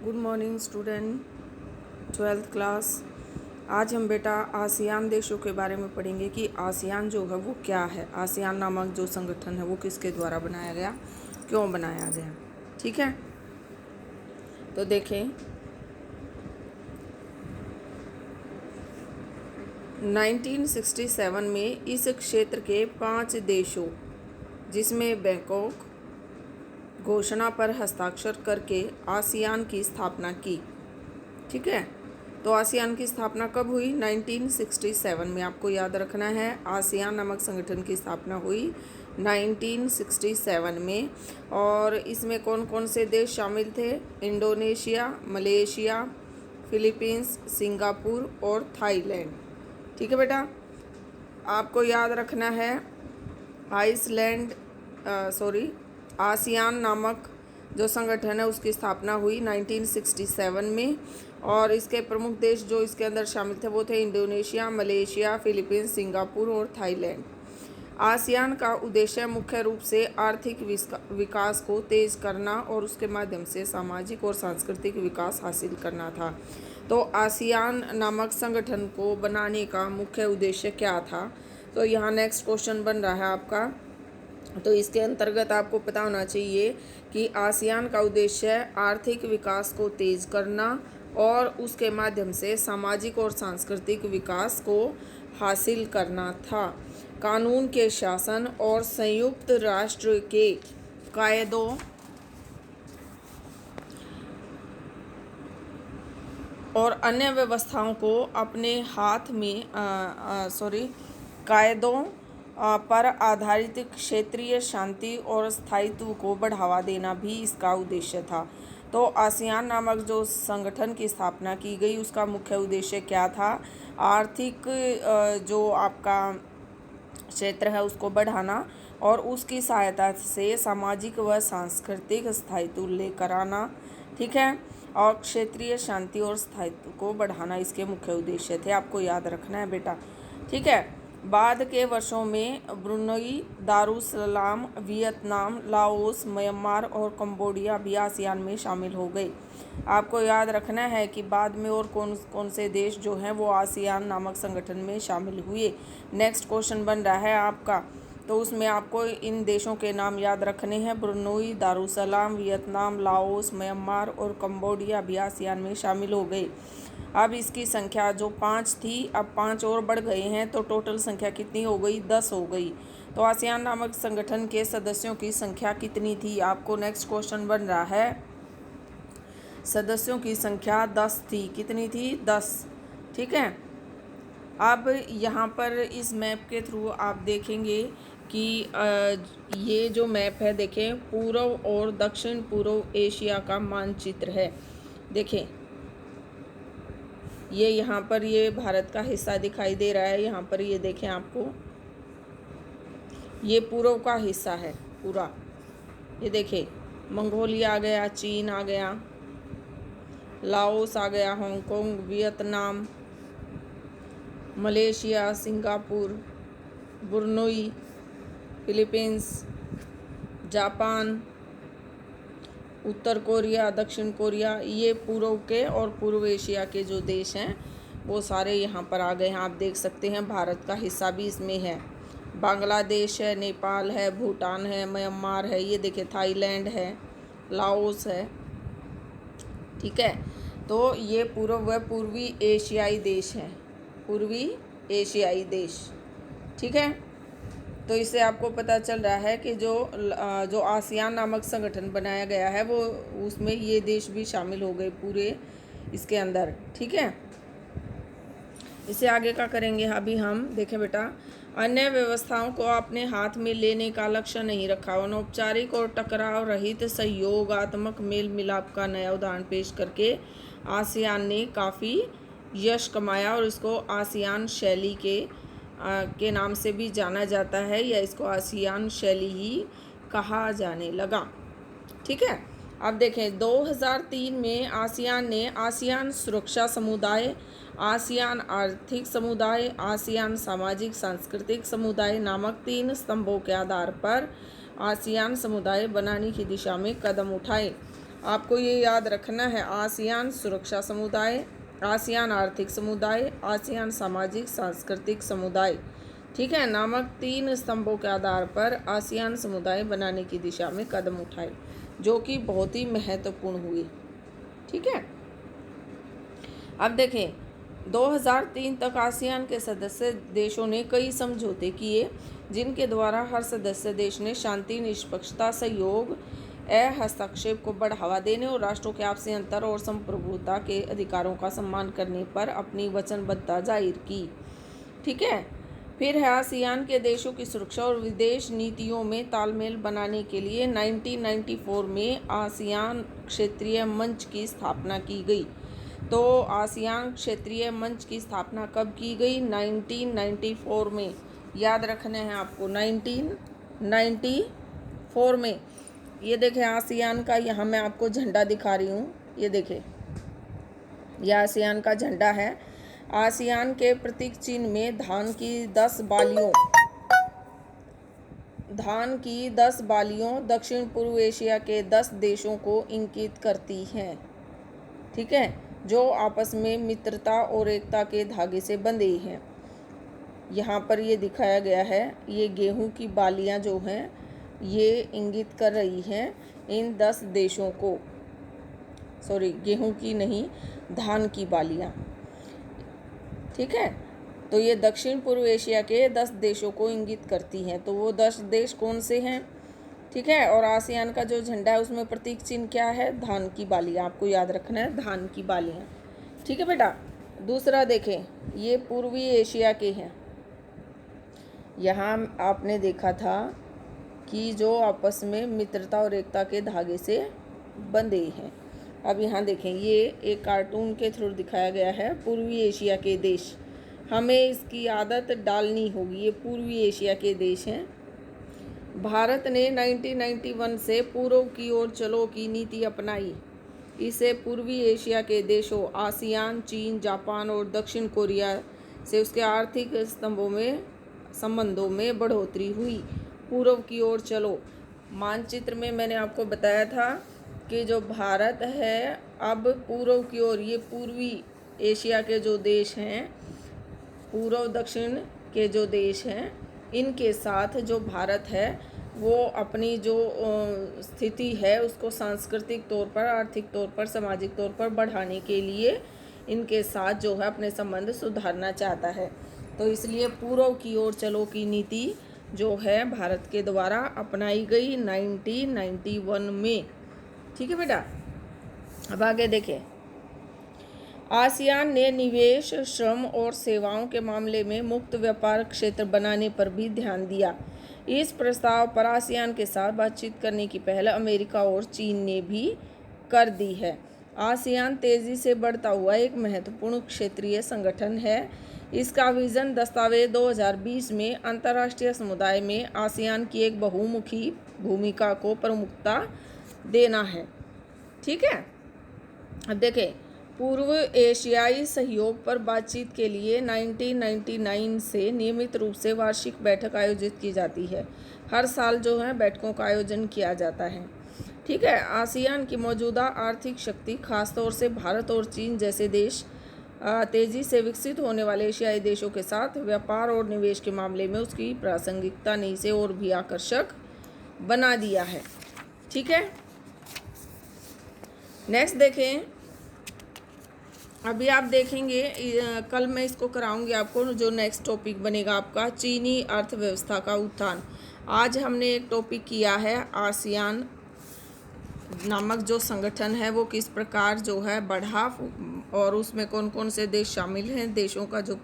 Good morning student, 12th class. आज हम बेटा आसियान देशों के बारे में पढ़ेंगे कि आसियान जो है वो क्या है। आसियान नामक जो संगठन है वो किसके द्वारा बनाया गया, क्यों बनाया गया। ठीक है, तो देखें 1967 में इस क्षेत्र के 5 देशों जिसमें बैंकॉक घोषणा पर हस्ताक्षर करके आसियान की स्थापना की। ठीक है, तो आसियान की स्थापना कब हुई? 1967 में। आपको याद रखना है, आसियान नामक संगठन की स्थापना हुई 1967 में। और इसमें कौन कौन से देश शामिल थे? इंडोनेशिया, मलेशिया, फिलीपींस, सिंगापुर और थाईलैंड। ठीक है बेटा, आपको याद रखना है आसियान नामक जो संगठन है उसकी स्थापना हुई 1967 में। और इसके प्रमुख देश जो इसके अंदर शामिल थे वो थे इंडोनेशिया, मलेशिया, फिलीपींस, सिंगापुर और थाईलैंड। आसियान का उद्देश्य मुख्य रूप से आर्थिक विकास को तेज करना और उसके माध्यम से सामाजिक और सांस्कृतिक विकास हासिल करना था। तो आसियान नामक संगठन को बनाने का मुख्य उद्देश्य क्या था? तो यहाँ नेक्स्ट क्वेश्चन बन रहा है आपका। तो इसके अंतर्गत आपको पता होना चाहिए कि आसियान का उद्देश्य आर्थिक विकास को तेज करना और उसके माध्यम से सामाजिक और सांस्कृतिक विकास को हासिल करना था। कानून के शासन और संयुक्त राष्ट्र के कायदों और अन्य व्यवस्थाओं को अपने हाथ में कायदों पर आधारित क्षेत्रीय शांति और स्थायित्व को बढ़ावा देना भी इसका उद्देश्य था। तो आसियान नामक जो संगठन की स्थापना की गई उसका मुख्य उद्देश्य क्या था? आर्थिक जो आपका क्षेत्र है उसको बढ़ाना और उसकी सहायता से सामाजिक व सांस्कृतिक स्थायित्व लेकर आना। ठीक है, और क्षेत्रीय शांति और स्थायित्व को बढ़ाना इसके मुख्य उद्देश्य थे। आपको याद रखना है बेटा। ठीक है, बाद के वर्षों में Brunei, Darussalam, Vietnam, Laos, Myanmar और कंबोडिया भी आसियान में शामिल हो गए। आपको याद रखना है कि बाद में और कौन कौन से देश जो हैं वो आसियान नामक संगठन में शामिल हुए। नेक्स्ट क्वेश्चन बन रहा है आपका, तो उसमें आपको इन देशों के नाम याद रखने हैं। Brunei, Darussalam, Vietnam, Laos, Myanmar और कंबोडिया भी आसियान में शामिल हो गए। अब इसकी संख्या जो 5 थी अब 5 और बढ़ गए हैं, तो टोटल संख्या कितनी हो गई? 10 हो गई। तो आसियान नामक संगठन के सदस्यों की संख्या कितनी थी? आपको नेक्स्ट क्वेश्चन बन रहा है, सदस्यों की संख्या 10 थी। कितनी थी? 10। ठीक है, अब यहाँ पर इस मैप के थ्रू आप देखेंगे कि ये जो मैप है, देखें पूर्व और दक्षिण पूर्व एशिया का मानचित्र है। देखें ये यहाँ पर ये भारत का हिस्सा दिखाई दे रहा है। यहाँ पर ये देखें, आपको ये पूर्व का हिस्सा है पूरा। ये देखें, मंगोलिया आ गया, चीन आ गया, लाओस आ गया, Hong Kong, Vietnam, Malaysia, Singapore, Brunei, Philippines, Japan, उत्तर कोरिया, दक्षिण कोरिया, ये पूर्व के और पूर्व एशिया के जो देश हैं वो सारे यहाँ पर आ गए हैं। आप देख सकते हैं भारत का हिस्सा भी इसमें है। बांग्लादेश है, नेपाल है, भूटान है, म्यांमार है, ये देखिए थाईलैंड है, लाओस है। ठीक है, तो ये पूर्व व पूर्वी एशियाई देश हैं, पूर्वी एशियाई देश। ठीक है, तो इससे आपको पता चल रहा है कि जो आसियान नामक संगठन बनाया गया है वो उसमें ये देश भी शामिल हो गए पूरे इसके अंदर। ठीक है, इससे आगे का करेंगे अभी हम। देखें बेटा, अन्य व्यवस्थाओं को अपने हाथ में लेने का लक्ष्य नहीं रखा। अनौपचारिक और टकराव रहित सहयोगात्मक मेल मिलाप का नया उदाहरण पेश करके आसियान ने काफ़ी यश कमाया और इसको आसियान शैली के नाम से भी जाना जाता है, या इसको आसियान शैली ही कहा जाने लगा। ठीक है, अब देखें 2003 में आसियान ने आसियान सुरक्षा समुदाय, आसियान आर्थिक समुदाय, आसियान सामाजिक सांस्कृतिक समुदाय नामक 3 स्तंभों के आधार पर आसियान समुदाय बनाने की दिशा में कदम उठाए। आपको ये याद रखना है, आसियान सुरक्षा समुदाय, आसियान आर्थिक समुदाय, आसियान सामाजिक सांस्कृतिक समुदाय, ठीक है, नामक 3 स्तंभों के आधार पर आसियान समुदाय बनाने की दिशा में कदम उठाए, जो कि बहुत ही महत्वपूर्ण हुए। ठीक है, अब देखें 2003 तक आसियान के सदस्य देशों ने कई समझौते किए, जिनके द्वारा हर सदस्य देश ने शांति, निष्पक्षता, सहयोग, हस्तक्षेप को बढ़ावा देने और राष्ट्रों के आपसी अंतर और संप्रभुता के अधिकारों का सम्मान करने पर अपनी वचनबद्धता जाहिर की। ठीक है, फिर है आसियान के देशों की सुरक्षा और विदेश नीतियों में तालमेल बनाने के लिए 1994 में आसियान क्षेत्रीय मंच की स्थापना की गई। तो आसियान क्षेत्रीय मंच की स्थापना कब की गई? 1994 में। याद रखना है आपको, 1994 में। ये देखें आसियान का, यहाँ मैं आपको झंडा दिखा रही हूँ, ये देखें, यह आसियान का झंडा है। आसियान के प्रतीक चिन्ह में धान की 10 बालियों दक्षिण पूर्व एशिया के 10 देशों को इंगित करती हैं। ठीक है, जो आपस में मित्रता और एकता के धागे से बंधे हैं। यहाँ पर ये दिखाया गया है, ये गेहूं की बालियाँ जो हैं ये इंगित कर रही हैं इन 10 देशों को, सॉरी गेहूं की नहीं, धान की बालियाँ। ठीक है, तो ये दक्षिण पूर्व एशिया के 10 देशों को इंगित करती हैं। तो वो 10 देश कौन से हैं? ठीक है, और आसियान का जो झंडा है उसमें प्रतीक चिन्ह क्या है? धान की बालियाँ। आपको याद रखना है, धान की बालियाँ। ठीक है बेटा। दूसरा देखें, ये पूर्वी एशिया के हैं। यहाँ आपने देखा था कि जो आपस में मित्रता और एकता के धागे से बंधे हैं। अब यहाँ देखें, ये एक कार्टून के थ्रू दिखाया गया है, पूर्वी एशिया के देश। हमें इसकी आदत डालनी होगी। ये पूर्वी एशिया के देश हैं। भारत ने 1991 से पूर्व की ओर चलो की नीति अपनाई। इसे पूर्वी एशिया के देशों आसियान, चीन, जापान और दक्षिण कोरिया से उसके आर्थिक संबंधों में बढ़ोतरी हुई। पूर्व की ओर चलो, मानचित्र में मैंने आपको बताया था कि जो भारत है अब पूर्व की ओर, ये पूर्वी एशिया के जो देश हैं, पूर्व दक्षिण के जो देश हैं, इनके साथ जो भारत है वो अपनी जो स्थिति है उसको सांस्कृतिक तौर पर, आर्थिक तौर पर, सामाजिक तौर पर बढ़ाने के लिए इनके साथ जो है अपने संबंध सुधारना चाहता है। तो इसलिए पूर्व की ओर चलो की नीति जो है भारत के द्वारा अपनाई गई 1991 में। ठीक है बेटा। अब आगे देखें, आसियान ने निवेश, श्रम और सेवाओं के मामले में मुक्त व्यापार क्षेत्र बनाने पर भी ध्यान दिया। इस प्रस्ताव पर आसियान के साथ बातचीत करने की पहल अमेरिका और चीन ने भी कर दी है। आसियान तेजी से बढ़ता हुआ एक महत्वपूर्ण क्षेत्रीय संगठन है। इसका विजन दस्तावेज 2020 में अंतर्राष्ट्रीय समुदाय में आसियान की एक बहुमुखी भूमिका को प्रमुखता देना है। ठीक है, अब देखें, पूर्व एशियाई सहयोग पर बातचीत के लिए 1999 से नियमित रूप से वार्षिक बैठक आयोजित की जाती है। हर साल जो है बैठकों का आयोजन किया जाता है। ठीक है, आसियान की मौजूदा आर्थिक शक्ति, खासतौर से भारत और चीन जैसे देश तेजी से विकसित होने वाले एशियाई देशों के साथ व्यापार और निवेश के मामले में उसकी प्रासंगिकता ने इसे और भी आकर्षक बना दिया है। ठीक है, नेक्स्ट देखें। अभी आप देखेंगे, कल मैं इसको कराऊंगी आपको, जो नेक्स्ट टॉपिक बनेगा आपका चीनी अर्थव्यवस्था का उत्थान। आज हमने एक टॉपिक किया है आसियान नामक जो संगठन है वो किस प्रकार जो है बढ़ा और उसमें कौन कौन से देश शामिल हैं, देशों का जो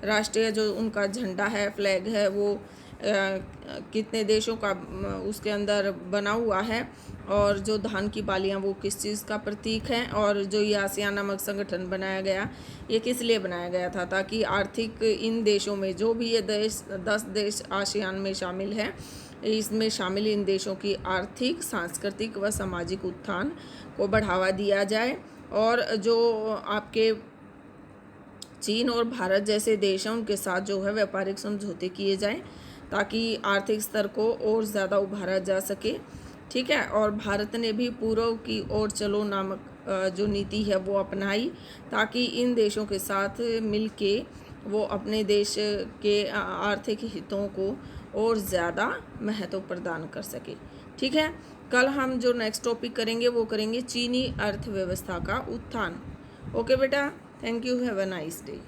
राष्ट्रीय जो उनका झंडा है, फ्लैग है, वो कितने देशों का उसके अंदर बना हुआ है, और जो धान की बालियाँ वो किस चीज़ का प्रतीक हैं, और जो ये आसियान नामक संगठन बनाया गया ये किस लिए बनाया गया था, ताकि आर्थिक इन देशों में जो भी ये 10 देश आसियान में शामिल हैं, इसमें शामिल इन देशों की आर्थिक, सांस्कृतिक व सामाजिक उत्थान को बढ़ावा दिया जाए, और जो आपके चीन और भारत जैसे देश हैं उनके साथ जो है व्यापारिक समझौते किए जाएं, ताकि आर्थिक स्तर को और ज़्यादा उभारा जा सके। ठीक है। और भारत ने भी पूर्व की ओर चलो नामक जो नीति है वो अपनाई, ताकि इन देशों के साथ मिलके वो अपने देश के आर्थिक हितों को और ज़्यादा महत्व प्रदान कर सके। ठीक है। कल हम जो नेक्स्ट टॉपिक करेंगे वो करेंगे चीनी अर्थव्यवस्था का उत्थान। ओके बेटा, thank you, have a nice day.